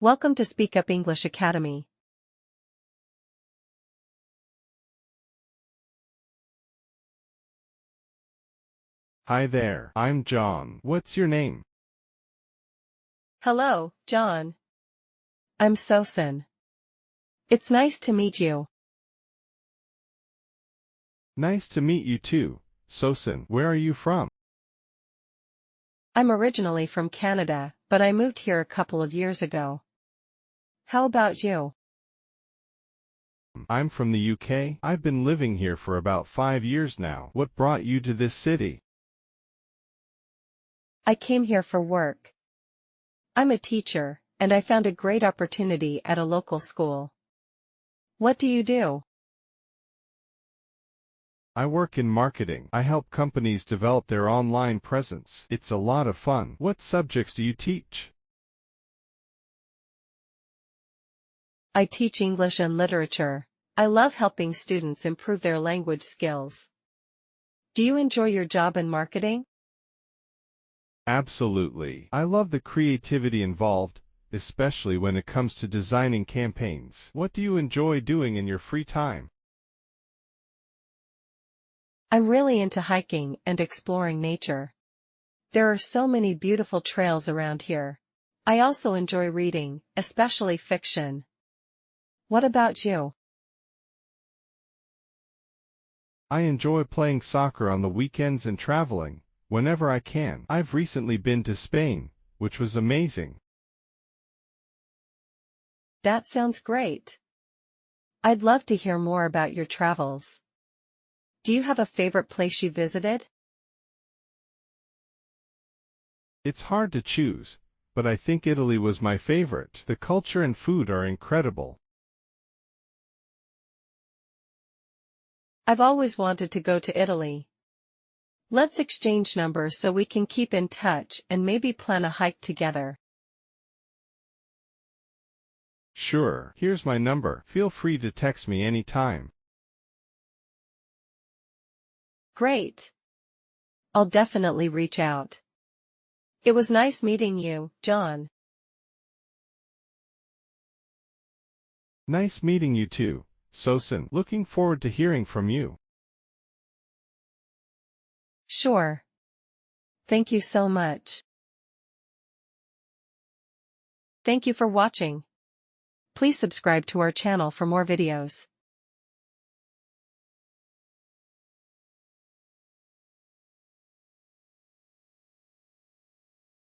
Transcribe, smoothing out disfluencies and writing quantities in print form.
Welcome to Speak Up English Academy. Hi there, I'm John. What's your name? Hello, John. I'm Sosan. It's nice to meet you. Nice to meet you too. Sosan, where are you from? I'm originally from Canada, but I moved here a couple of years ago. How about you? I'm from the UK. I've been living here for about 5 years now. What brought you to this city? I came here for work. I'm a teacher, and I found a great opportunity at a local school. What do you do? I work in marketing. I help companies develop their online presence. It's a lot of fun. What subjects do you teach? I teach English and literature. I love helping students improve their language skills. Do you enjoy your job in marketing? Absolutely. I love the creativity involved, especially when it comes to designing campaigns. What do you enjoy doing in your free time? I'm really into hiking and exploring nature. There are so many beautiful trails around here. I also enjoy reading, especially fiction. What about you? I enjoy playing soccer on the weekends and traveling whenever I can. I've recently been to Spain, which was amazing. That sounds great. I'd love to hear more about your travels. Do you have a favorite place you visited? It's hard to choose, but I think Italy was my favorite. The culture and food are incredible. I've always wanted to go to Italy. Let's exchange numbers so we can keep in touch and maybe plan a hike together. Sure, here's my number. Feel free to text me anytime. Great. I'll definitely reach out. It was nice meeting you, John. Nice meeting you too, Sosan. Looking forward to hearing from you. Sure. Thank you so much. Thank you for watching. Please subscribe to our channel for more videos.